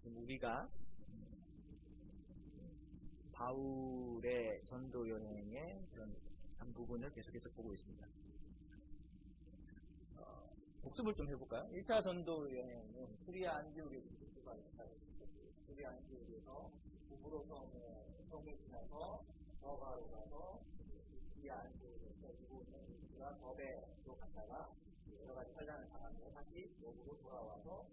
우리가 바울의 전도 여행의 그런 한 부분을 계속해서 보고 있습니다. 복습을 좀 해볼까요? 1차 전도 여행은 시리아 안디옥에서 출발했다. 시리아 안디옥에서 구브로 성을 지나서 더가로 가서 시리아 안디옥에서 이곳에서 더베로 갔다가 여러 가지 환란을 당하고 다시 여기로 돌아와서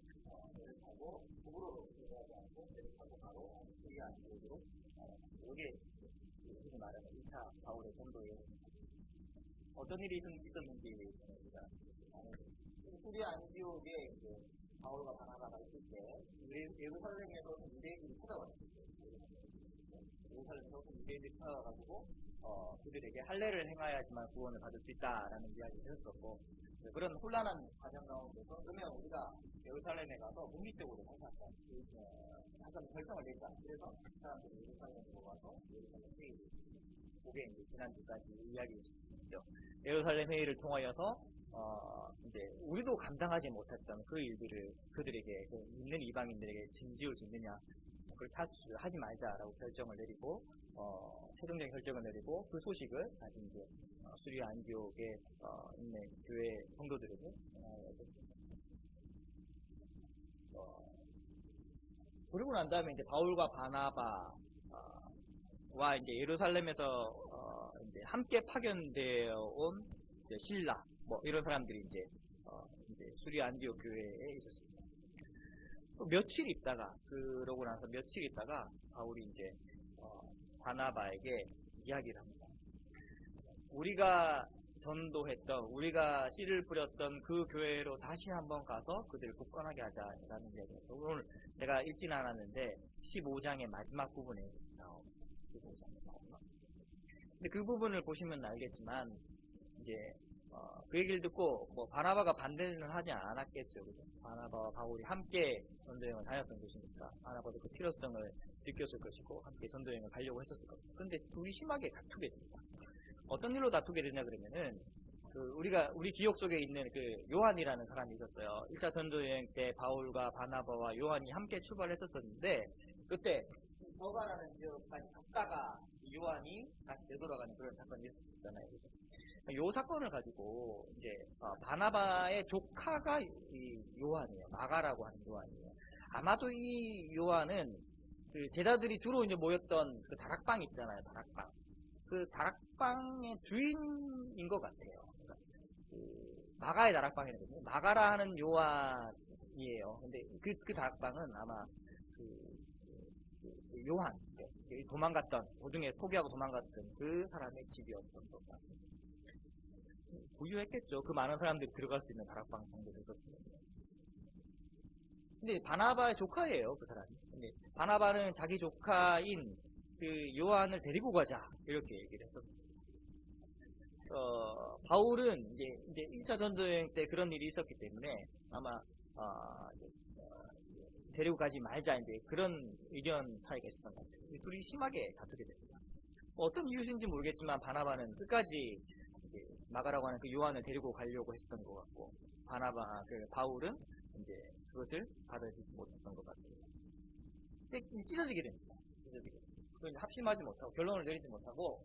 배를 타고 구브로로 들어가지 않고 배를 타고 바로 시리아 안디옥으로 이게 흔히 말하는 2차 바울의 전도 여행입니다. 어떤 일이 있었는지 우리가 시리아 안디옥에 바울과 바나바가 있을 때 예루살렘에서 유대인들이 찾아왔어요. 예루살렘에서 유대인들이 찾아와가지고 그들에게 할례를 행하여야지만 구원을 받을 수 있다라는 이야기를 했었고, 그런 혼란한 과정 가운데서 그러면 우리가 예루살렘에 가서 국립적으로 한번 결정을 냈다. 그래서 사람들이 예루살렘으로 가서 예루살렘 회의를 그게 이제 지난주까지 이야기했었죠. 예루살렘 회의를 통하여서 이제 우리도 감당하지 못했던 그 일들을 그들에게 믿는 이방인들에게 짐지을 수 있느냐, 그걸 하지 말자라고 결정을 내리고 최종적인 결정을 내리고 그 소식을 다시 이제 시리아 안디옥에 있는 교회 성도들에게 그러고 난 다음에 이제 바울과 바나바와 이제 예루살렘에서 이제 함께 파견되어 온 신라 이런 사람들이 이제 시리아 안디옥 교회에 있었습니다. 또 며칠 있다가 그러고 나서 며칠 있다가 바울이 이제 바나바에게 이야기를 합니다. 우리가 전도했던, 우리가 씨를 뿌렸던 그 교회로 다시 한번 가서 그들을 굳건하게 하자라는 이야기입니다. 오늘 내가 읽지는 않았는데 15장의 마지막 부분에 나옵니다. 15장의 마지막. 근데 그 부분을 보시면 알겠지만 이제 그 얘기를 듣고 바나바가 반대는 하지 않았겠죠. 그죠? 바나바와 바울이 함께 전도여행을 다녔던 것이니까 바나바도 그 필요성을 느꼈을 것이고 함께 전도여행을 가려고 했었을 겁니다. 그런데 둘이 심하게 다투게 됩니다. 어떤 일로 다투게 되냐 그러면은 우리 기억 속에 있는 그 요한이라는 사람이 있었어요. 1차 전도여행 때 바울과 바나바와 요한이 함께 출발했었는데 그때 더가라는 지역까지 갔다가 요한이 다시 되돌아가는 그런 사건이 있었잖아요. 이 사건을 가지고 이제 바나바의 조카가 이 요한이에요. 마가라고 하는 요한이에요. 아마도 이 요한은 그 제자들이 주로 이제 모였던 그 다락방 있잖아요. 다락방. 그 다락방의 주인인 것 같아요. 그러니까 마가의 다락방이거든요. 마가라 하는 요한이에요. 근데 그 다락방은 아마 요한, 도망갔던, 도중에 포기하고 도망갔던 그 사람의 집이었던 것 같습니다. 고유했겠죠. 그 많은 사람들이 들어갈 수 있는 다락방 정도 됐었습니다. 근데 바나바의 조카예요, 그 사람이. 근데 바나바는 자기 조카인 그 요한을 데리고 가자 이렇게 얘기를 했었습니다. 바울은 이제 1차 전도여행 때 그런 일이 있었기 때문에 아마 데리고 가지 말자 이제 그런 의견 차이가 있었던 것 같아요. 둘이 심하게 다투게 됩니다. 어떤 이유인지 모르겠지만 바나바는 끝까지 마가라고 하는 그 요한을 데리고 가려고 했었던 것 같고 바울은 이제 그것을 받아들이지 못했던 것 같아요. 근데 찢어지게 됩니다. 그걸 합심하지 못하고 결론을 내리지 못하고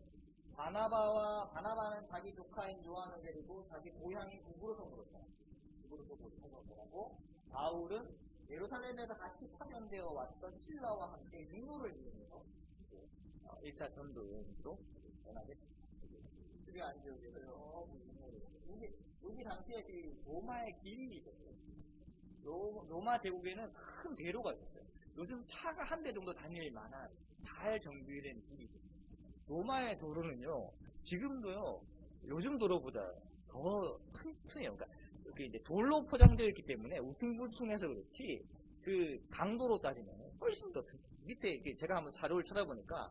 바나바는 자기 조카인 요한을 데리고 자기 고향인 구브로성으로 가고 바울은 예루살렘에서 같이 파견되어 왔던 신라와 함께 유노를 이용해서 1차 전도 여행으로 떠나게 됩니다. 시리아 안디옥에서 여기 당시에 로마의 길이 있었어요. 로마 제국에는 큰 대로가 있었어요. 요즘 차가 한 대 정도 다닐 만한 잘 정비된 길이 있었어요. 로마의 도로는요, 지금도요, 요즘 도로보다 더 튼튼해요. 그러니까 이제 돌로 포장되어 있기 때문에 우퉁불퉁해서 그렇지, 그 강도로 따지면 훨씬 더 튼튼해요. 밑에 제가 한번 자료를 찾아보니까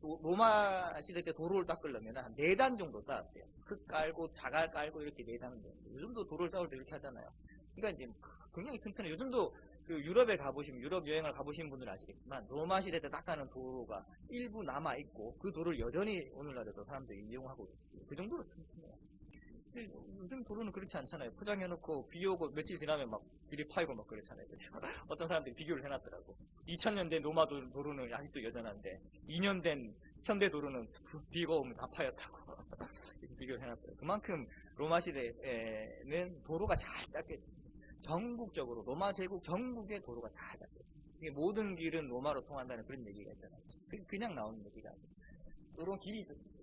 로마 시대 때 도로를 닦으려면 한 4단 정도 쌓았대요. 흙 깔고 자갈 깔고 이렇게 4단 정도. 요즘도 도로를 쌓을 때 이렇게 하잖아요. 그러니까 이제 굉장히 튼튼해요. 요즘도 그 유럽에 가보시면, 유럽 여행을 가보신 분들은 아시겠지만 로마 시대 때 닦아놓은 도로가 일부 남아있고 그 도로를 여전히 오늘날에도 사람들이 이용하고 있어요. 그 정도로 튼튼해요. 요즘 도로는 그렇지 않잖아요. 포장해놓고 비 오고 며칠 지나면 막 비를 파이고 막 그렇잖아요. 그죠? 어떤 사람들이 비교를 해놨더라고. 2000년 된 로마 도로는 아직도 여전한데 2년 된 현대 도로는 비가 오면 다 파였다고. 이렇게 비교를 해놨더라고요. 그만큼 로마 시대에는 도로가 잘 닦여 있습니다. 전국적으로 로마 제국 전국의 도로가 잘 닦여 있습니다. 이게 모든 길은 로마로 통한다는 그런 얘기가 있잖아요. 그냥 나오는 얘기가 아니에요. 이런 길이 있었습니다.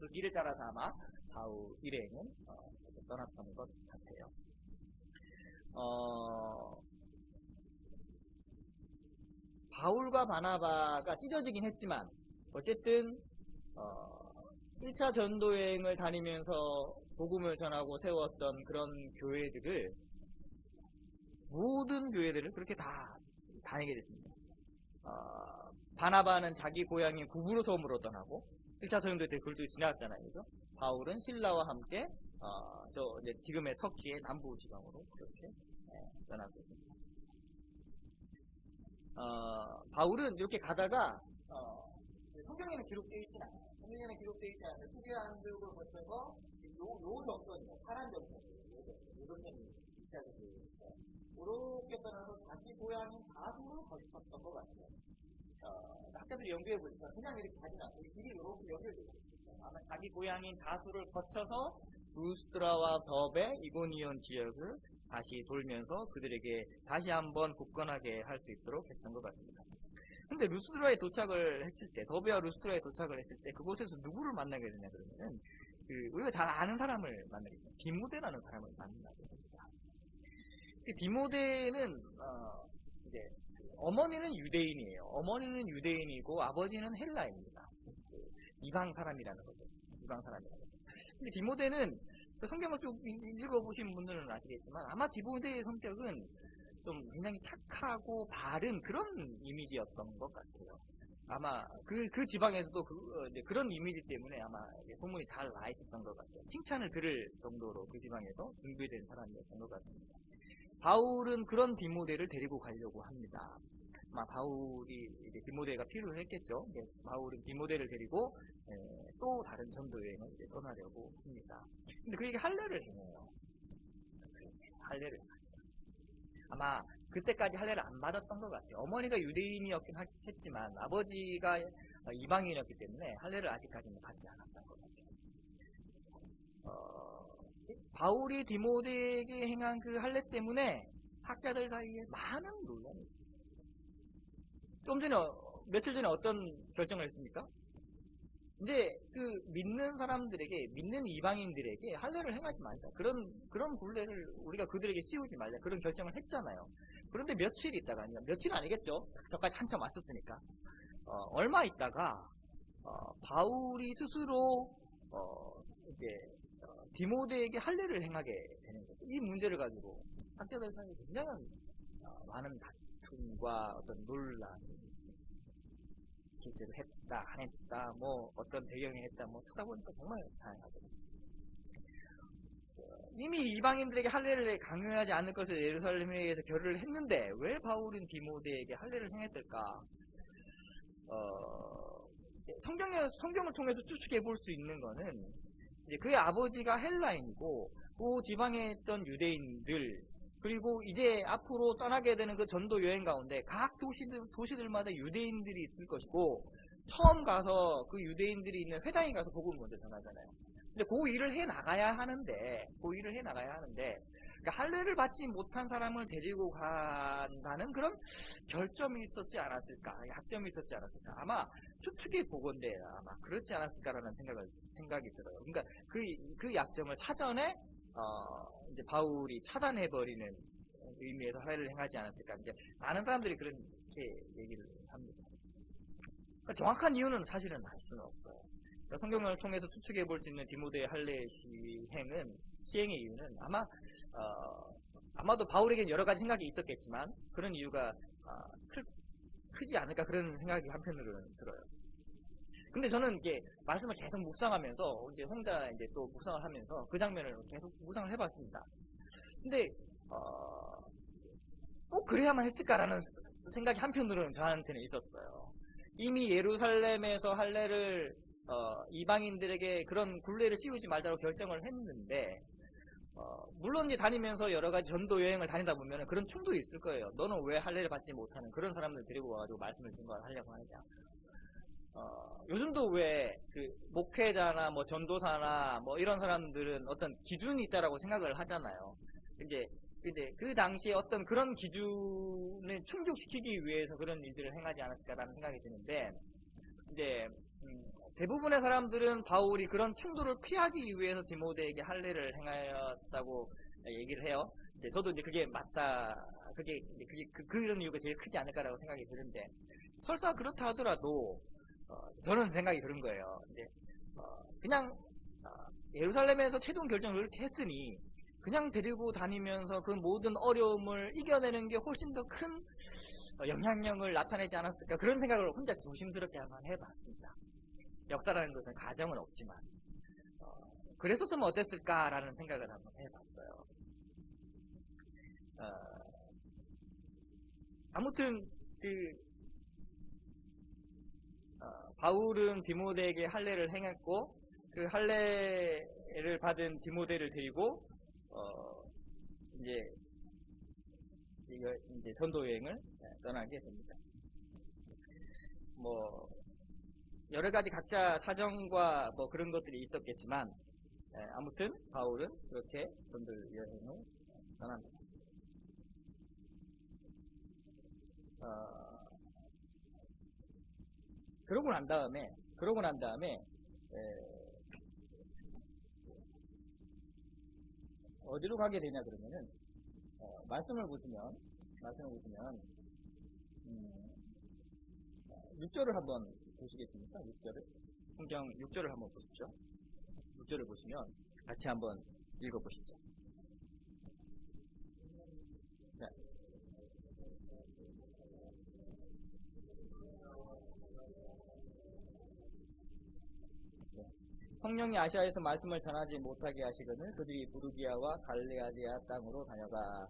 그 길을 따라서 아마 바울 일행은 떠났던 것 같아요. 바울과 바나바가 찢어지긴 했지만 어쨌든 1차 전도여행을 다니면서 복음을 전하고 세웠던 그런 교회들을 모든 교회들을 그렇게 다 다니게 됐습니다. 바나바는 자기 고향인 구브로섬으로 떠나고 1차 전도 때 그걸 지나갔잖아요. 그죠? 바울은 신라와 함께 이제 지금의 터키의 남부 지방으로 그렇게 떠나고 있습니다. 바울은 이렇게 가다가 성경에는 기록되어 있진 않아요. 성경에는 기록되어 있지 않아요. 수리안들을 거쳐서 요 정선이요. 파란 정선. 요 정선이 시작이 이렇게 떠나서 자기 고향인 다수를 거쳤던 것 같아요. 학자들이 연구해 보니까 그냥 이렇게 가진 않고 길이 이렇게 연결되어 있어요. 아마 자기 고향인 다수를 거쳐서 루스트라와 더베, 이고니온 지역을 다시 돌면서 그들에게 다시 한번 굳건하게 할 수 있도록 했던 것 같습니다. 근데 루스트라에 도착을 했을 때, 더베와 루스트라에 도착을 했을 때 그곳에서 누구를 만나게 되냐 그러면은 우리가 잘 아는 사람을 만나게 됩니다. 디모데라는 사람을 만나게 됩니다. 디모데는 이제 어머니는 유대인이에요. 어머니는 유대인이고 아버지는 헬라입니다. 이방 사람이라는 거죠. 이방 사람이라는 거죠. 근데 디모데는 성경을 쭉 읽어보신 분들은 아시겠지만 아마 디모데의 성격은 좀 굉장히 착하고 바른 그런 이미지였던 것 같아요. 아마 그 지방에서도 그런 이미지 때문에 아마 소문이 잘 나 있었던 것 같아요. 칭찬을 들을 정도로 그 지방에서 준비된 사람이었던 것 같습니다. 바울은 그런 디모데를 데리고 가려고 합니다. 아마 바울이 이제 디모데가 필요했겠죠. 바울은 디모데를 데리고 또 다른 전도 여행을 이제 떠나려고 합니다. 근데 그에게 할례를 해요. 할례를. 아마 그때까지 할례를 안 받았던 것 같아요. 어머니가 유대인이었긴 했지만 아버지가 이방인이었기 때문에 할례를 아직까지는 받지 않았던 것 같아요. 바울이 디모데에게 행한 그 할례 때문에 학자들 사이에 많은 논란이 있습니다. 며칠 전에 어떤 결정을 했습니까? 이제 믿는 사람들에게, 믿는 이방인들에게 할례를 행하지 말자. 그런 굴레를 우리가 그들에게 씌우지 말자. 그런 결정을 했잖아요. 그런데 며칠 있다가, 며칠은 아니겠죠? 저까지 한참 왔었으니까. 얼마 있다가, 바울이 스스로, 이제, 디모데에게 할례를 행하게 되는 거죠. 이 문제를 가지고 학자들 사이에 굉장히 많은 다툼과 어떤 논란이 실제로 했다, 안 했다, 뭐 어떤 배경이 했다, 뭐 찾아보니까 정말 다양하거든요. 이미 이방인들에게 할례를 강요하지 않을 것을 예루살렘에 의해서 결의를 했는데 왜 바울은 디모데에게 할례를 행했을까? 성경을 통해서 추측해 볼 수 있는 거는 이제 그의 아버지가 헬라인이고 그 지방에 있던 유대인들 그리고 이제 앞으로 떠나게 되는 그 전도 여행 가운데 각 도시들마다 유대인들이 있을 것이고 처음 가서 그 유대인들이 있는 회당에 가서 복음을 먼저 전하잖아요. 근데 그 일을 해 나가야 하는데 그러니까 할례를 받지 못한 사람을 데리고 간다는 그런 결점이 있었지 않았을까, 약점이 있었지 않았을까. 아마 추측이 보건데 아마 그렇지 않았을까라는 생각이 들어요. 그러니까 그 약점을 사전에 이제 바울이 차단해버리는 의미에서 할례를 행하지 않았을까. 이제 많은 사람들이 그렇게 얘기를 합니다. 그러니까 정확한 이유는 사실은 알 수는 없어요. 그러니까 성경을 통해서 추측해 볼 수 있는 디모데의 할례 시행의 이유는 아마도 바울에겐 여러 가지 생각이 있었겠지만 그런 이유가 크지 않을까 그런 생각이 한편으로는 들어요. 근데 저는 이게 말씀을 계속 묵상하면서 이제 혼자 이제 또 묵상을 하면서 그 장면을 계속 묵상을 해봤습니다. 근데 꼭 그래야만 했을까라는 생각이 한편으로는 저한테는 있었어요. 이미 예루살렘에서 할례를 이방인들에게 그런 굴레를 씌우지 말자고 결정을 했는데, 물론 이제 다니면서 여러 가지 전도 여행을 다니다 보면 그런 충돌이 있을 거예요. 너는 왜 할례를 받지 못하는 그런 사람들 데리고 와가지고 말씀을 증거하려고 하느냐. 요즘도 왜 그 목회자나 뭐 전도사나 뭐 이런 사람들은 어떤 기준이 있다라고 생각을 하잖아요. 이제 근데 그 당시에 어떤 그런 기준을 충족시키기 위해서 그런 일들을 행하지 않았을까라는 생각이 드는데, 이제 대부분의 사람들은 바울이 그런 충돌을 피하기 위해서 디모데에게 할례를 행하였다고 얘기를 해요. 이제 저도 이제 그게 맞다, 그런 이유가 제일 크지 않을까라고 생각이 드는데, 설사 그렇다 하더라도 저는 생각이 그런 거예요. 이제 그냥 예루살렘에서 최종 결정을 그렇게 했으니 그냥 데리고 다니면서 그 모든 어려움을 이겨내는 게 훨씬 더 큰 영향력을 나타내지 않았을까, 그런 생각을 혼자 조심스럽게 한번 해봤습니다. 역사라는 것은 가정은 없지만 그랬었으면 어땠을까라는 생각을 한번 해봤어요. 아무튼 바울은 디모데에게 할례를 행했고, 그 할례를 받은 디모데를 데리고 이제 전도 여행을 떠나게 됩니다. 뭐 여러 가지 각자 사정과 뭐 그런 것들이 있었겠지만, 아무튼 바울은 그렇게 전도 여행을 떠납니다. 그러고 난 다음에 어디로 가게 되냐 그러면은 말씀을 보시면 6절을 한번 보시겠습니까? 6절을 성경 6절을 한번 보십시오. 6절을 보시면 같이 한번 읽어보시죠. 네. 성령이 아시아에서 말씀을 전하지 못하게 하시거늘 그들이 부르기아와 갈레아디아 땅으로 다녀가.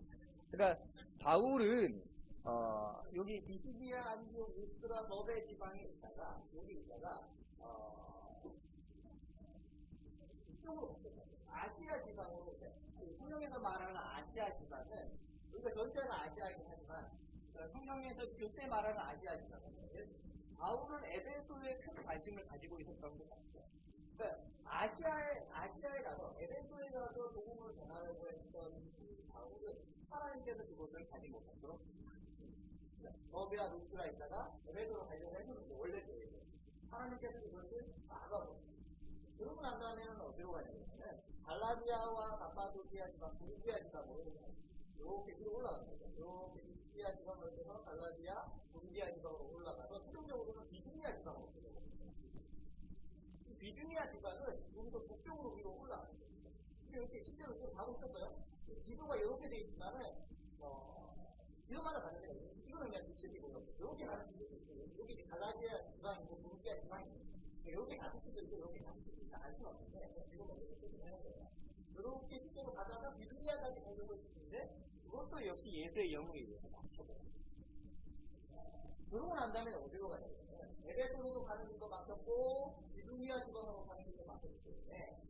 그러니까 바울은 여기 비시디아 안디옥 루스라 너베 지방에 있다가 이쪽으로 아시아 지방으로, 성경에서 말하는 아시아 지방은 우리가 전체는 아시아이긴 하지만 성경에서 그때 말하는 아시아 지방은 바울은 에베소에 큰 관심을 가지고 있었던 것 같아요. 그러니까 아시아에 가서 에베소에 가서 복음을 전하려고 했던 바울은 하나님께서 그것을 가지 못하도록 너베아 루스라 있다가 에베소로 가려고 했는데 원래 하나님께서 그것을 막아버렸어요. 그러고 난 다음에는 어디로 가냐면 갈라디아와 갑바도기아 지방, 부르기아 지방으로 이렇게 위로 올라가는 거죠. 이렇게 비시디아 지방을 통해서 갈라디아, 부르기아 지방으로 올라가서 최종적으로는 비두니아 지방으로 올라가요. 비두니아 지방은 좀 더 북쪽으로 위로 올라가는 거예요. 이렇게 실제로 좀 가고 있었어요. 지도가 이렇게 돼 있지만은 지도마다 다른데 이거는 그냥 미치이고요. 이렇게 가는 수도 있고, 여기 갈라디아 지방이고 부르기아 지방이고, 이렇게 가는 수도 있고, 이렇게 가는 수도 있고, 알 수는 없는데 지도가 이렇게 되는 거예요. 이렇게 실제로 가다가 비두니아까지 가려고 했는데 그것도 역시 예수의 영으로 인해서 막혀버려요. 그러고 난 다음에 어디로 가냐면 에베소로 가는 것도 막혔고 비두니아 지방으로 가는 것도 막혔기 때문에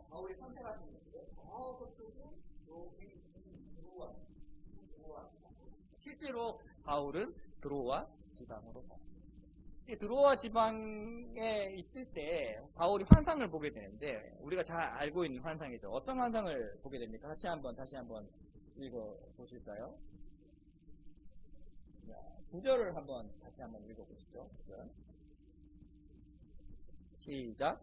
바울이 선택하신 것들은 저쪽은 여기 드로아. 실제로 바울은 드로아 지방으로 가요. 드로아 지방에 있을 때 바울이 환상을 보게 되는데, 우리가 잘 알고 있는 환상이죠. 어떤 환상을 보게 됩니까? 다시 한번 읽어 보실까요? 9절을 다시 한번 읽어 보시죠. 9절. 시작.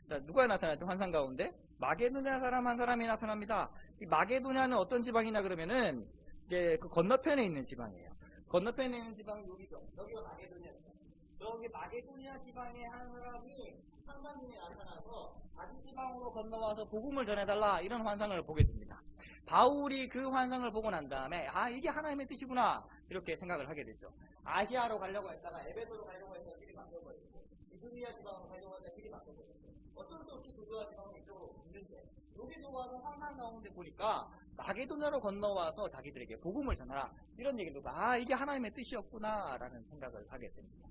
자, 누가 나타났죠? 환상 가운데 마게도냐 사람 한 사람이 나타납니다. 이 마게도냐는 어떤 지방이냐 그러면은 이제 그 건너편에 있는 지방이에요. 건너편에 있는 지방이 여기죠. 여기가 마게도냐. 여기 마게도냐 지방의 한 사람이 환상 중에 나타나서 다른 지방으로 건너와서 복음을 전해달라, 이런 환상을 보게 됩니다. 바울이 그 환상을 보고 난 다음에 이게 하나님의 뜻이구나 이렇게 생각을 하게 됐죠. 아시아로 가려고 했다가 에베소로 가려고 했다가 길이 바뀌어버리고 비두니아 지방으로 가려고 했다가 길이 바뀌어버리고 어쩔 수 없이 드로아 지방은 이쪽으로 갔는데 여기도 와서 상상 가운데 보니까 마게도냐로 건너와서 자기들에게 복음을 전하라 이런 얘기를 듣고 이게 하나님의 뜻이었구나 라는 생각을 하게 됩니다.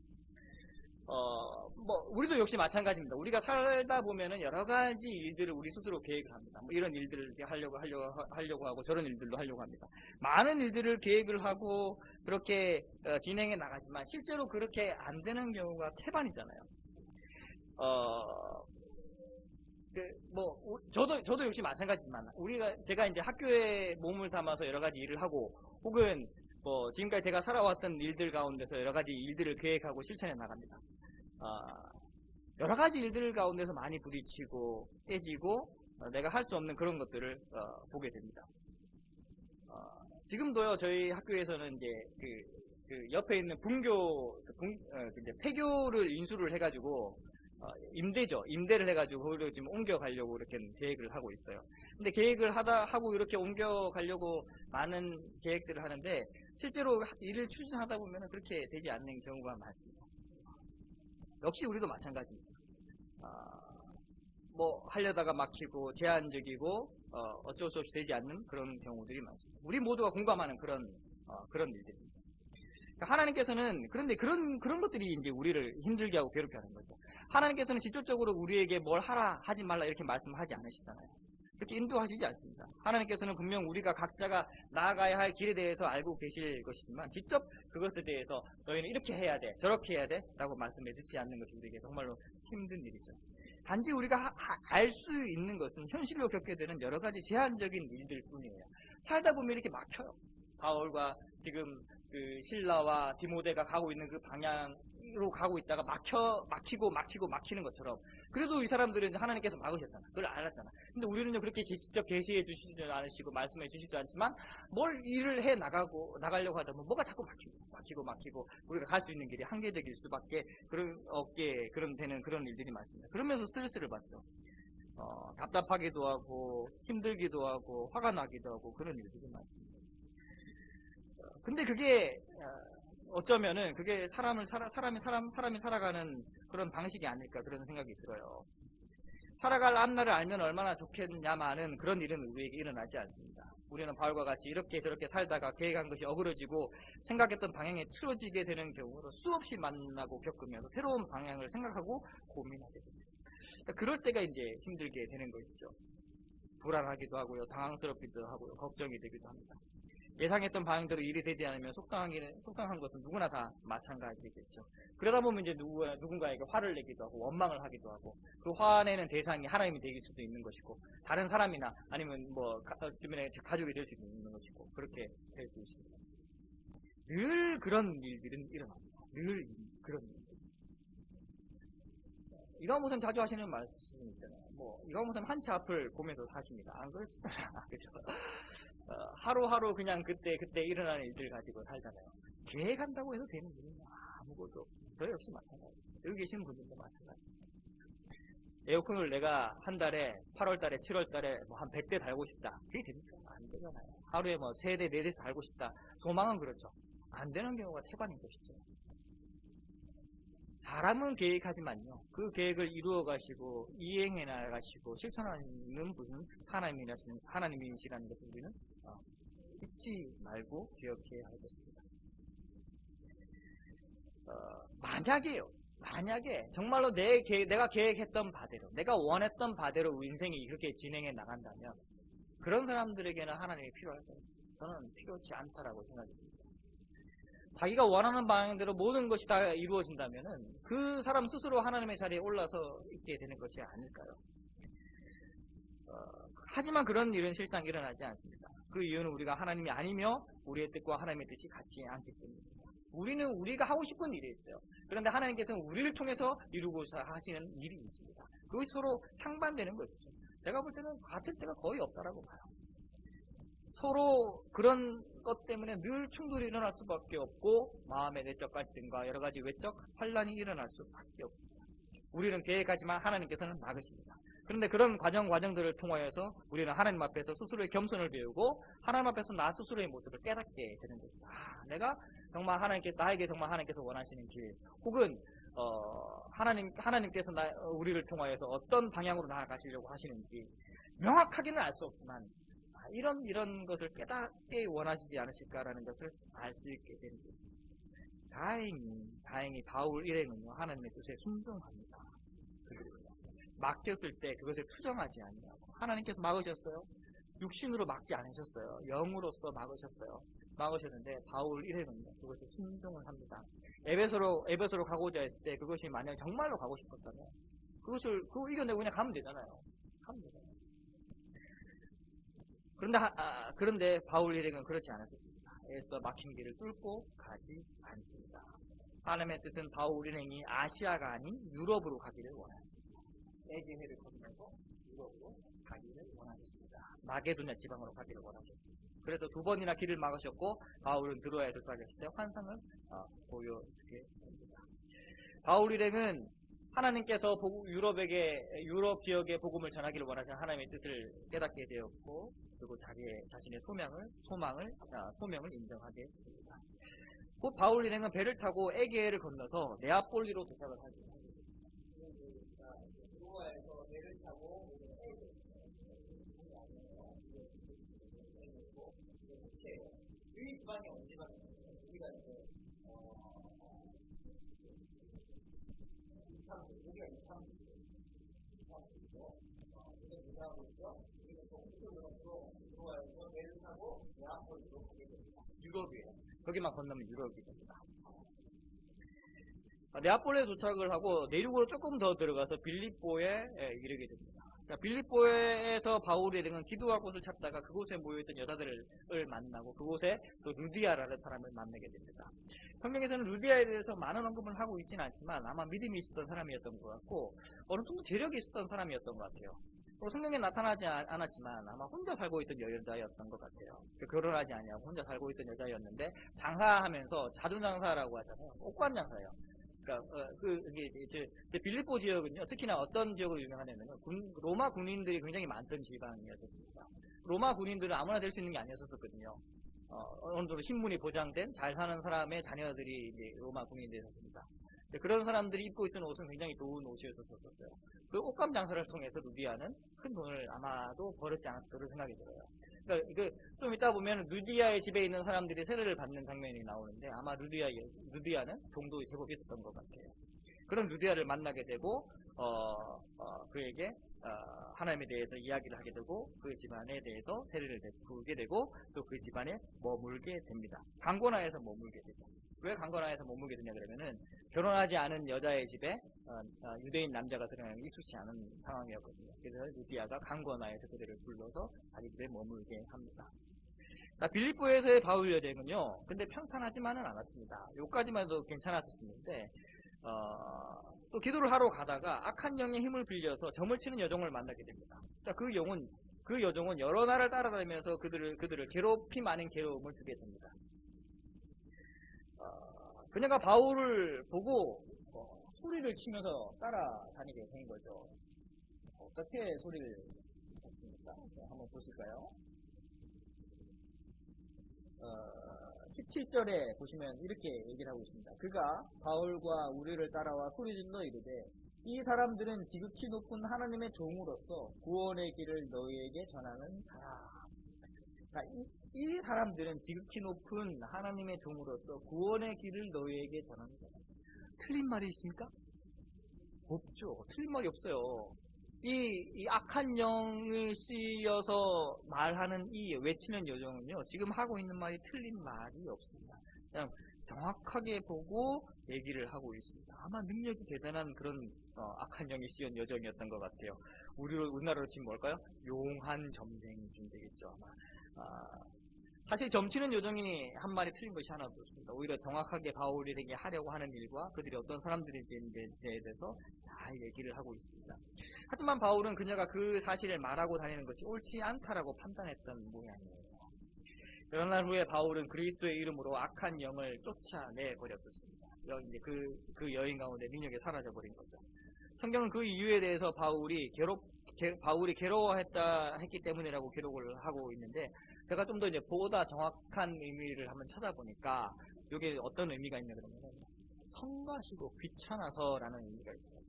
우리도 역시 마찬가지입니다. 우리가 살다 보면은 여러 가지 일들을 우리 스스로 계획을 합니다. 뭐 이런 일들을 하려고 하고 저런 일들도 하려고 합니다. 많은 일들을 계획을 하고 그렇게 진행해 나가지만 실제로 그렇게 안 되는 경우가 태반이잖아요. 저도 역시 마찬가지지만 제가 이제 학교에 몸을 담아서 여러 가지 일을 하고 혹은 지금까지 제가 살아왔던 일들 가운데서 여러 가지 일들을 계획하고 실천해 나갑니다. 여러 가지 일들 가운데서 많이 부딪히고 깨지고 내가 할 수 없는 그런 것들을 보게 됩니다. 지금도요 저희 학교에서는 이제 그 옆에 있는 이제 폐교를 인수를 해가지고 임대를 해가지고 거기로 지금 옮겨가려고 이렇게 계획을 하고 있어요. 근데 계획을 하고 이렇게 옮겨가려고 많은 계획들을 하는데 실제로 일을 추진하다 보면 그렇게 되지 않는 경우가 많습니다. 역시 우리도 마찬가지입니다. 하려다가 막히고 제한적이고 어쩔 수 없이 되지 않는 그런 경우들이 많습니다. 우리 모두가 공감하는 그런 일들입니다. 그러니까 하나님께서는 그런데 그런 것들이 이제 우리를 힘들게 하고 괴롭게 하는 거죠. 하나님께서는 직접적으로 우리에게 뭘 하라 하지 말라 이렇게 말씀하지 않으시잖아요. 그렇게 인도하시지 않습니다. 하나님께서는 분명 우리가 각자가 나아가야 할 길에 대해서 알고 계실 것이지만 직접 그것에 대해서 너희는 이렇게 해야 돼 저렇게 해야 돼 라고 말씀해 주지 않는 것이 우리에게 정말로 힘든 일이죠. 단지 우리가 알 수 있는 것은 현실로 겪게 되는 여러 가지 제한적인 일들 뿐이에요. 살다 보면 이렇게 막혀요. 바울과 지금 그 실라와 디모데가 가고 있는 그 방향으로 가고 있다가 막히는 것처럼 그래도 이 사람들은 하나님께서 막으셨잖아. 그걸 알았잖아. 근데 우리는요 그렇게 직접 계시해 주시지 않으시고 말씀해 주시지 않지만 뭘 일을 해 나가려고 하다 보면 뭐가 자꾸 막히고 우리가 갈 수 있는 길이 한계적일 수밖에 없게 되는 그런 일들이 많습니다. 그러면서 스트레스를 받죠. 답답하기도 하고 힘들기도 하고 화가 나기도 하고 그런 일들이 많습니다. 근데 그게 어쩌면은 그게 사람이 살아가는 그런 방식이 아닐까 그런 생각이 들어요. 살아갈 앞날을 알면 얼마나 좋겠냐마는 그런 일은 우리에게 일어나지 않습니다. 우리는 바울과 같이 이렇게 저렇게 살다가 계획한 것이 어그러지고 생각했던 방향에 틀어지게 되는 경우도 수없이 만나고 겪으면서 새로운 방향을 생각하고 고민하게 됩니다. 그럴 때가 이제 힘들게 되는 것이죠. 불안하기도 하고요, 당황스럽기도 하고요, 걱정이 되기도 합니다. 예상했던 방향대로 일이 되지 않으면 속상한 것은 누구나 다 마찬가지겠죠. 그러다 보면 이제 누군가에게 화를 내기도 하고 원망을 하기도 하고 그 화내는 대상이 하나님이 되길 수도 있는 것이고 다른 사람이나 아니면 주변에 가족이 될 수도 있는 것이고 그렇게 될 수 있습니다. 늘 그런 일들은 일어납니다. 늘 그런 일들. 이광호 목사님 자주 하시는 말씀이 있잖아요. 이광호 목사님 한치 앞을 보면서 사십니다. 안 그렇습니까? 그죠? 하루하루 그냥 그때 일어나는 일들 가지고 살잖아요. 계획한다고 해서 되는 일은 아무것도 없어요. 저 역시 마찬가지예요. 여기 계시는 분들도 마찬가지입니다. 에어컨을 내가 한 달에 8월 달에 7월 달에 한 100대 달고 싶다. 그게 됩니까? 안 되잖아요. 하루에 3대 4대 달고 싶다. 소망은 그렇죠. 안 되는 경우가 태반인 것이죠. 사람은 계획하지만요. 그 계획을 이루어 가시고 이행해 나가시고 실천하는 분은 하나님이시라는 것을 우리는 잊지 말고 기억해야 할 것입니다. 만약에 정말로 내가 계획했던 바대로 내가 원했던 바대로 인생이 그렇게 진행해 나간다면 그런 사람들에게는 하나님이 필요할 거예요. 저는 필요치 않다라고 생각합니다. 자기가 원하는 방향대로 모든 것이 다 이루어진다면은 그 사람 스스로 하나님의 자리에 올라서 있게 되는 것이 아닐까요? 하지만 그런 일은 실상 일어나지 않습니다. 그 이유는 우리가 하나님이 아니며 우리의 뜻과 하나님의 뜻이 같지 않기 때문입니다. 우리는 우리가 하고 싶은 일이 있어요. 그런데 하나님께서는 우리를 통해서 이루고자 하시는 일이 있습니다. 그것이 서로 상반되는 것이죠. 제가 볼 때는 같을 때가 거의 없다라고 봐요. 서로 그런 것 때문에 늘 충돌이 일어날 수밖에 없고 마음의 내적 갈등과 여러 가지 외적 환란이 일어날 수밖에 없습니다. 우리는 계획하지만 하나님께서는 막으십니다. 그런데 그런 과정들을 통하여서 우리는 하나님 앞에서 스스로의 겸손을 배우고 하나님 앞에서 나 스스로의 모습을 깨닫게 되는 것입니다. 내가 정말 나에게 정말 하나님께서 원하시는 길 혹은 하나님께서 우리를 통하여서 어떤 방향으로 나아가시려고 하시는지 명확하게는 알 수 없지만 이런 것을 깨닫게 원하시지 않으실까라는 것을 알 수 있게 되는 거죠. 다행히 바울 일행은요 하나님의 뜻에 순종합니다. 맡겼을 때 그것에 투정하지 아니하고 하나님께서 막으셨어요. 육신으로 막지 않으셨어요. 영으로서 막으셨는데 바울 일행은요 그것에 순종을 합니다. 에베소로 가고자 했을 때 그것이 만약 정말로 가고 싶었다면 그거 이겨내고 그냥 가면 되잖아요. 그런데 바울 일행은 그렇지 않았습니다. 애써 막힌 길을 뚫고 가지 않습니다. 하나님의 뜻은 바울 일행이 아시아가 아닌 유럽으로 가기를 원하십니다. 에게해를 거두면서 유럽으로 가기를 원하셨습니다. 마게도냐 지방으로 가기를 원하셨습니다. 그래서 2번이나 길을 막으셨고 바울은 드로아에 도착했을 때 환상을 보여주게 됩니다. 바울 일행은 하나님께서 유럽 지역에 복음을 전하기를 원하시는 하나님의 뜻을 깨닫게 되었고 그리고 자신의 소명을 인정하게 됩니다. 곧 바울 일행은 배를 타고 에게해를 건너서 네아폴리로 도착을 하게 됩니다. 드로아에서 배를 타고 이 지방이 언제가 우리가 이제 우리가 하고 있죠. 우리는 동쪽으로 들어와서 배를 타고 네아폴리로 가게 됩니다. 유럽이에요. 거기만 건너면 유럽이 됩니다. 네아폴리에 도착을 하고 내륙으로 조금 더 들어가서 빌립보에 이르게 됩니다. 빌립보에서 바울이 등은 기도할 곳을 찾다가 그곳에 모여있던 여자들을 만나고 그곳에 또 루디아라는 사람을 만나게 됩니다. 성경에서는 루디아에 대해서 많은 언급을 하고 있지는 않지만 아마 믿음이 있었던 사람이었던 것 같고 어느 정도 재력이 있었던 사람이었던 것 같아요. 성경에 나타나지 않았지만 아마 혼자 살고 있던 여자였던 것 같아요. 결혼하지 아니하고 혼자 살고 있던 여자였는데 장사하면서 자두장사라고 하잖아요. 옷관 장사예요. 그러니까 빌립보 지역은요 특히나 어떤 지역으로 유명하냐면 로마 군인들이 굉장히 많던 지방이었습니다. 로마 군인들은 아무나 될 수 있는 게 아니었었거든요. 어느 정도 신분이 보장된 잘 사는 사람의 자녀들이 이제 로마 군인들이었습니다. 그런 사람들이 입고 있던 옷은 굉장히 좋은 옷이었었어요. 그 옷감 장사를 통해서 루디아는 큰 돈을 아마도 벌었지 않았을까 그런 생각이 들어요. 그러니까 좀 이따 보면 루디아의 집에 있는 사람들이 세례를 받는 장면이 나오는데 아마 루디아는 정도 제법 있었던 것 같아요. 그런 루디아를 만나게 되고 그에게 하나님에 대해서 이야기를 하게 되고 그 집안에 대해서 세례를 베푸게 되고 또 그 집안에 머물게 됩니다. 강고나에서 머물게 되죠. 왜 강고나에서 머물게 되냐 그러면은 결혼하지 않은 여자의 집에 유대인 남자가 들어가는 게 익숙치 않은 상황이었거든요. 그래서 루디아가 강고나에서 그들을 불러서 자기 집에 머물게 합니다. 빌립보에서의 바울 여정은요, 근데 평탄하지만은 않았습니다. 요까지만 해도 괜찮았었는데, 또 기도를 하러 가다가 악한 영의 힘을 빌려서 점을 치는 여종을 만나게 됩니다. 그 여종은 여러 나라를 따라다니면서 그들을 괴롭힘 아닌 괴로움을 주게 됩니다. 그녀가 바울을 보고 소리를 치면서 따라다니게 된 거죠. 어떻게 소리를 쳤습니까? 한번 보실까요? 17절에 보시면 이렇게 얘기를 하고 있습니다. 그가 바울과 우리를 따라와 소리질러 이르되 이 사람들은 지극히 높은 하나님의 종으로서 구원의 길을 너희에게 전하는 자라. 이 사람들은 지극히 높은 하나님의 종으로서 구원의 길을 너희에게 전하는 자라. 틀린 말이 있습니까? 없죠. 틀린 말이 없어요. 이 악한 영을 쓰여서 말하는 이 외치는 여정은요, 지금 하고 있는 말이 틀린 말이 없습니다. 그냥 정확하게 보고 얘기를 하고 있습니다. 아마 능력이 대단한 그런 악한 영이 쓰인 여정이었던 것 같아요. 우리나라로 치면 뭘까요? 용한 점쟁이쯤 되겠죠. 아마. 사실 점치는 요정이 한 말이 틀린 것이 하나도 없습니다. 오히려 정확하게 바울에게 하려고 하는 일과 그들이 어떤 사람들인지에 대해서 잘 얘기를 하고 있습니다. 하지만 바울은 그녀가 그 사실을 말하고 다니는 것이 옳지 않다라고 판단했던 모양이에요. 그런 날 후에 바울은 그리스도의 이름으로 악한 영을 쫓아내 버렸었습니다. 이제 그 여인 가운데 능력이 사라져 버린 거죠. 성경은 그 이유에 대해서 바울이 괴로워했기 때문이라고 기록을 하고 있는데 제가 좀 더 이제 보다 정확한 의미를 한번 찾아보니까 이게 어떤 의미가 있냐 그러면 성가시고 귀찮아서라는 의미가 있어요.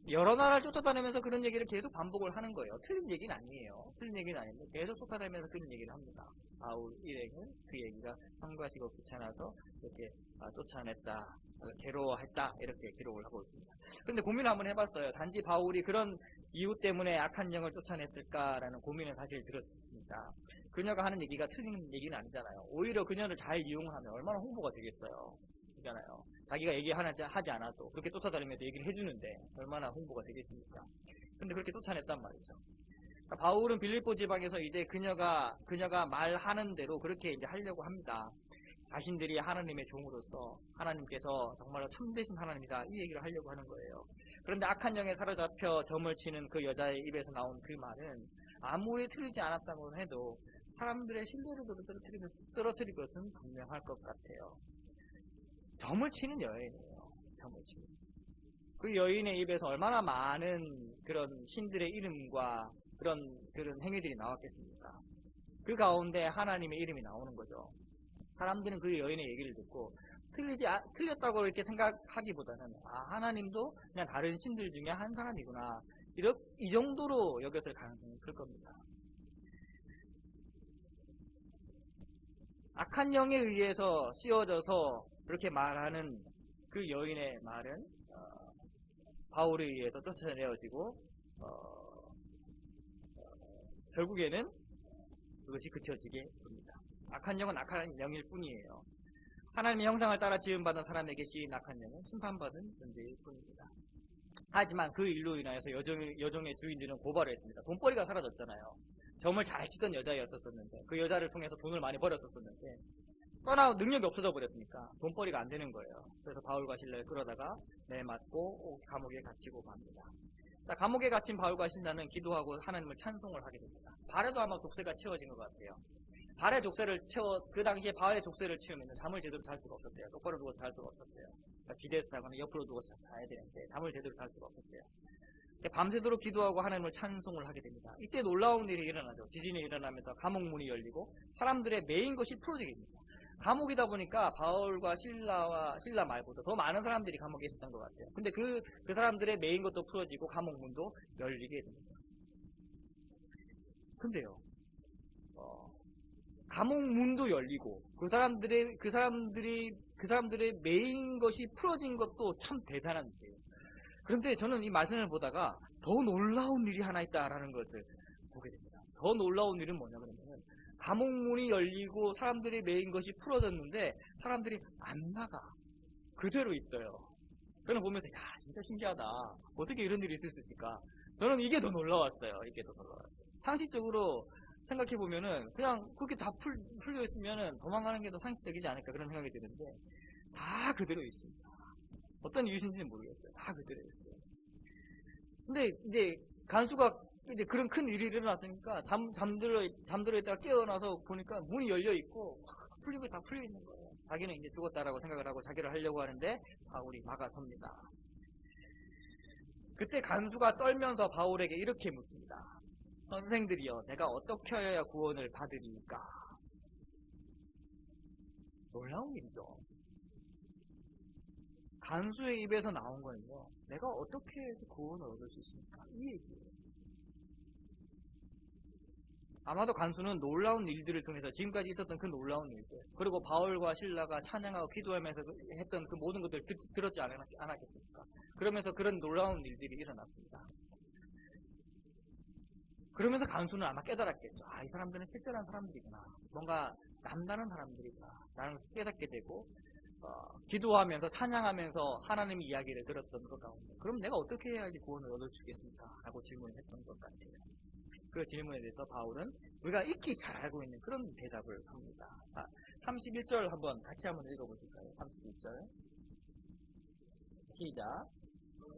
여러 나라를 쫓아다니면서 그런 얘기를 계속 반복을 하는 거예요. 틀린 얘기는 아니에요. 틀린 얘기는 아닌데 계속 쫓아다니면서 그런 얘기를 합니다. 바울 일행은 그 얘기가 성가시고 귀찮아서 이렇게 쫓아냈다, 괴로워했다 이렇게 기록을 하고 있습니다. 그런데 고민을 한번 해봤어요. 단지 바울이 그런 이유 때문에 악한 영을 쫓아냈을까라는 고민을 사실 들었습니다. 그녀가 하는 얘기가 틀린 얘기는 아니잖아요. 오히려 그녀를 잘 이용하면 얼마나 홍보가 되겠어요. 잖아요. 자기가 얘기하지 않아도 그렇게 쫓아다니면서 얘기를 해주는데 얼마나 홍보가 되겠습니까? 근데 그렇게 쫓아냈단 말이죠. 그러니까 바울은 빌립보 지방에서 이제 그녀가 말하는 대로 그렇게 이제 하려고 합니다. 자신들이 하나님의 종으로서 하나님께서 정말로 참되신 하나님이다 이 얘기를 하려고 하는 거예요. 그런데 악한 영에 사로잡혀 점을 치는 그 여자의 입에서 나온 그 말은 아무리 틀리지 않았다고 해도 사람들의 신뢰를 떨어뜨릴 것은 분명할 것 같아요. 점을 치는 여인이에요. 점을 치는. 그 여인의 입에서 얼마나 많은 그런 신들의 이름과 그런 행위들이 나왔겠습니까? 그 가운데 하나님의 이름이 나오는 거죠. 사람들은 그 여인의 얘기를 듣고 틀렸다고 이렇게 생각하기보다는 하나님도 그냥 다른 신들 중에 한 사람이구나. 이 정도로 여겼을 가능성이 클 겁니다. 악한 영에 의해서 씌워져서 그렇게 말하는 그 여인의 말은 바울에 의해서 쫓아내어지고 결국에는 그것이 그쳐지게 됩니다. 악한 영은 악한 영일 뿐이에요. 하나님의 형상을 따라 지음받은 사람에게 씌인 악한 영은 심판받은 존재일 뿐입니다. 하지만 그 일로 인하여서 여종의 주인들은 고발을 했습니다. 돈벌이가 사라졌잖아요. 점을 잘 치던 여자였었는데 그 여자를 통해서 돈을 많이 벌었었는데 떠나 능력이 없어져 버렸으니까 돈벌이가 안 되는 거예요. 그래서 바울과 실라를 끌어다가 내맞고 감옥에 갇히고 맙니다. 감옥에 갇힌 바울과 실라는 기도하고 하나님을 찬송을 하게 됩니다. 발에도 아마 족쇄가 채워진 것 같아요. 그 당시에 발에 족쇄를 채우면 잠을 제대로 잘 수가 없었대요. 똑바로 누워서 잘 수가 없었대요. 그러니까 기대서 자거나 옆으로 누워서 자야 되는데 잠을 제대로 잘 수가 없었대요. 밤새도록 기도하고 하나님을 찬송을 하게 됩니다. 이때 놀라운 일이 일어나죠. 지진이 일어나면서 감옥 문이 열리고 사람들의 메인 것이 풀어지게 됩니다. 감옥이다 보니까 바울과 실라 말고도 더 많은 사람들이 감옥에 있었던 것 같아요. 근데 그 사람들의 메인 것도 풀어지고 감옥 문도 열리게 됩니다. 근데요, 감옥 문도 열리고 그 사람들의 메인 것이 풀어진 것도 참 대단한 일이에요. 그런데 저는 이 말씀을 보다가 더 놀라운 일이 하나 있다라는 것을 보게 됩니다. 더 놀라운 일은 뭐냐 그러면은 감옥 문이 열리고 사람들이 메인 것이 풀어졌는데 사람들이 안 나가. 그대로 있어요. 저는 보면서 야 진짜 신기하다. 어떻게 이런 일이 있을 수 있을까? 저는 이게 더 놀라웠어요. 이게 더 놀라웠어요. 상식적으로 생각해 보면은 그냥 그렇게 다 풀려 있으면은 도망가는 게 더 상식적이지 않을까 그런 생각이 드는데 다 그대로 있습니다. 어떤 이유인지는 모르겠어요. 다 그대로 있어요. 근데 이제 간수가 이제 그런 큰 일이 일어났으니까 잠들어 있다가 깨어나서 보니까 문이 열려 있고 다 풀려 있는 거예요. 자기는 이제 죽었다라고 생각을 하고 자기를 하려고 하는데 바울이 막아섭니다. 그때 간수가 떨면서 바울에게 이렇게 묻습니다. 선생들이여, 내가 어떻게 하여야 구원을 받으리까? 놀라운 일이죠. 간수의 입에서 나온 거는요, 내가 어떻게 해서 구원을 얻을 수 있습니까? 이 얘기예요. 아마도 간수는 놀라운 일들을 통해서 지금까지 있었던 그 놀라운 일들, 그리고 바울과 실라가 찬양하고 기도하면서 했던 그 모든 것들을 들었지 않았겠습니까? 그러면서 그런 놀라운 일들이 일어났습니다. 그러면서 간수는 아마 깨달았겠죠. 이 사람들은 특별한 사람들이구나. 뭔가 남다른 사람들이구나. 나는 깨닫게 되고 기도하면서 찬양하면서 하나님의 이야기를 들었던 것 가운데 그럼 내가 어떻게 해야지 구원을 얻을 수 있겠습니까? 라고 질문을 했던 것 같아요. 그 질문에 대해서 바울은 우리가 익히 잘 알고 있는 그런 대답을 합니다. 31절 같이 한번 읽어보실까요? 31절 시작.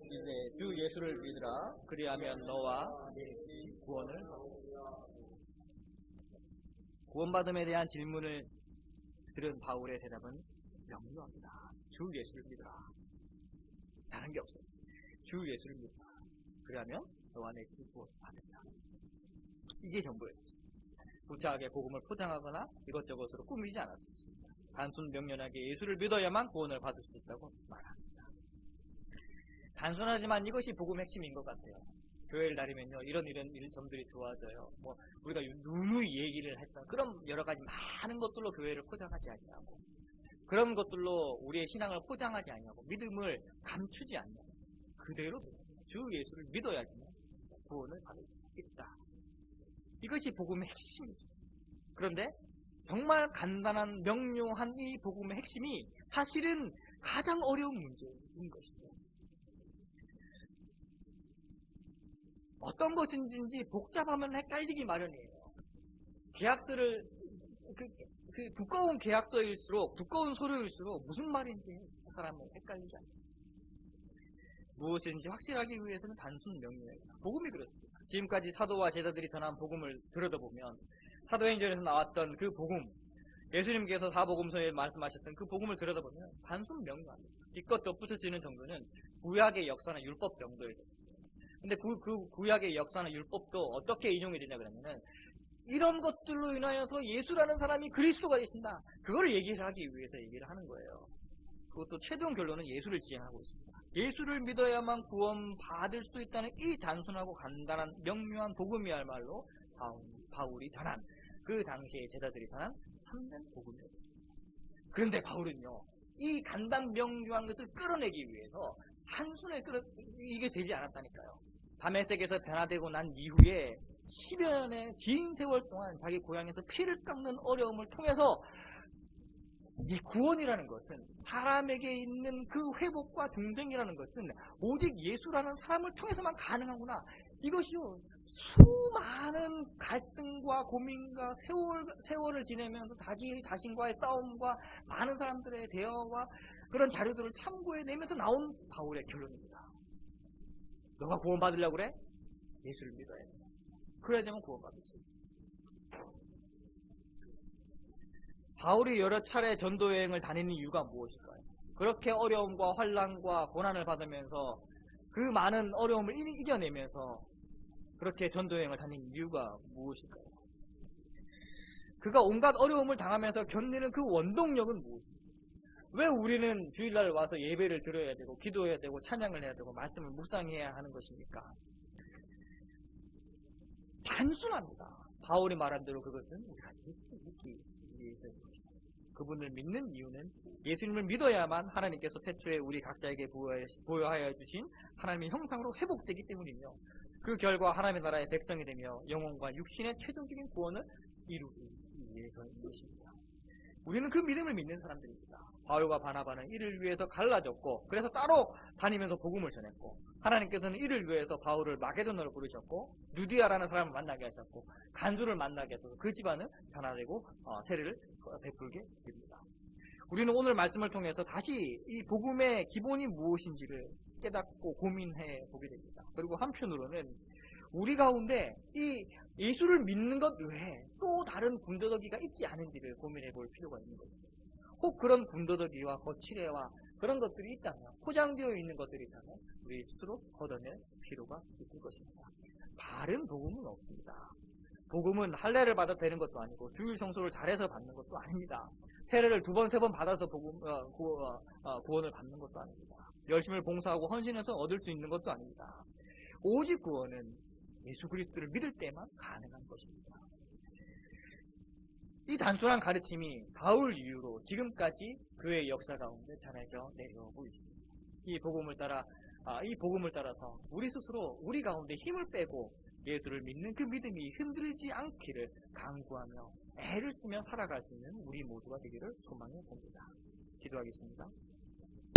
이제 주 예수를 믿으라. 그리하면 너와 구원을 구원받음에 대한 질문을 들은 바울의 대답은 명료합니다. 주 예수를 믿으라. 다른 게 없어요. 주 예수를 믿으라. 그러면 너와 내 구원을 받으리라. 이게 전부였어요. 구차하게 복음을 포장하거나 이것저것으로 꾸미지 않았습니다. 단순 명료하게 예수를 믿어야만 구원을 받을 수 있다고 말합니다. 단순하지만 이것이 복음의 핵심인 것 같아요. 교회를 다니면요, 이런 점들이 좋아져요. 뭐 우리가 누누이 얘기를 했던 그런 여러 가지 많은 것들로 교회를 포장하지 아니하고, 그런 것들로 우리의 신앙을 포장하지 아니하고, 믿음을 감추지 아니하고 그대로 주 예수를 믿어야지만 구원을 받을 수 있다. 이것이 복음의 핵심이죠. 그런데 정말 간단한 명료한 이 복음의 핵심이 사실은 가장 어려운 문제인 것이죠. 어떤 것인지 복잡하면 헷갈리기 마련이에요. 계약서를 두꺼운 계약서일수록, 두꺼운 서류일수록 무슨 말인지 사람은 헷갈리지 않아요. 무엇인지 확실하기 위해서는 단순 명료해요. 복음이 그렇습니다. 지금까지 사도와 제자들이 전한 복음을 들여다보면 사도행전에서 나왔던 그 복음, 예수님께서 사복음서에 말씀하셨던 그 복음을 들여다보면 단순 명료합니다. 기껏 덧붙여지는 정도는 구약의 역사나 율법 정도예요. 근데 그 구약의 역사나 율법도 어떻게 인용이 되냐 그러면은 이런 것들로 인하여서 예수라는 사람이 그리스도가 되신다. 그걸 얘기를 하기 위해서 얘기를 하는 거예요. 그것도 최종 결론은 예수를 지향하고 있습니다. 예수를 믿어야만 구원받을 수 있다는 이 단순하고 간단한 명료한 복음이야말로 바울이 전한, 그 당시에 제자들이 전한 참된 복음이었습니다. 그런데 바울은요, 이 간단 명료한 것을 끌어내기 위해서 한순에 이게 되지 않았다니까요. 다메섹에서 변화되고 난 이후에 10여 년의 긴 세월 동안 자기 고향에서 피를 깎는 어려움을 통해서 이 구원이라는 것은, 사람에게 있는 그 회복과 중생이라는 것은 오직 예수라는 사람을 통해서만 가능하구나. 이것이요, 수많은 갈등과 고민과 세월을 지내면서 자기 자신과의 싸움과 많은 사람들의 대화와 그런 자료들을 참고해내면서 나온 바울의 결론입니다. 너가 구원받으려고 그래? 예수를 믿어야 돼. 그래야지만 구원받을지. 바울이 여러 차례 전도여행을 다니는 이유가 무엇일까요? 그렇게 어려움과 환난과 고난을 받으면서 그 많은 어려움을 이겨내면서 그렇게 전도여행을 다니는 이유가 무엇일까요? 그가 온갖 어려움을 당하면서 견디는 그 원동력은 무엇입니까? 왜 우리는 주일날 와서 예배를 드려야 되고 기도해야 되고 찬양을 해야 되고 말씀을 묵상해야 하는 것입니까? 단순합니다. 바울이 말한 대로 그것은 우리가 예수를 믿기 위해서인 것입니다. 그분을 믿는 이유는 예수님을 믿어야만 하나님께서 태초에 우리 각자에게 부여하여 주신 하나님의 형상으로 회복되기 때문이며, 그 결과 하나님의 나라의 백성이 되며 영혼과 육신의 최종적인 구원을 이루기 위해서인 것입니다. 우리는 그 믿음을 믿는 사람들입니다. 바울과 바나바는 이를 위해서 갈라졌고, 그래서 따로 다니면서 복음을 전했고, 하나님께서는 이를 위해서 바울을 마게도나로 부르셨고, 루디아라는 사람을 만나게 하셨고, 간주를 만나게 하셔서 그 집안은 변화되고 세례를 베풀게 됩니다. 우리는 오늘 말씀을 통해서 다시 이 복음의 기본이 무엇인지를 깨닫고 고민해 보게 됩니다. 그리고 한편으로는 우리 가운데 이 예수를 믿는 것 외에 또 다른 군더더기가 있지 않은지를 고민해 볼 필요가 있는 거죠. 혹 그런 군더더기와 거칠애와 그런 것들이 있다면, 포장되어 있는 것들이 있다면 우리 스스로 걷어낼 필요가 있을 것입니다. 다른 복음은 없습니다. 복음은 할례를 받아도 되는 것도 아니고 주일 성소를 잘해서 받는 것도 아닙니다. 세례를 2번, 3번 받아서 구원을 받는 것도 아닙니다. 열심을 봉사하고 헌신해서 얻을 수 있는 것도 아닙니다. 오직 구원은 예수 그리스도를 믿을 때만 가능한 것입니다. 이 단순한 가르침이 바울 이후로 지금까지 교회의 역사 가운데 전해져 내려오고 있습니다. 이 복음을 따라서 우리 스스로 우리 가운데 힘을 빼고 예수를 믿는 그 믿음이 흔들리지 않기를 간구하며 애를 쓰며 살아갈 수 있는 우리 모두가 되기를 소망해 봅니다. 기도하겠습니다.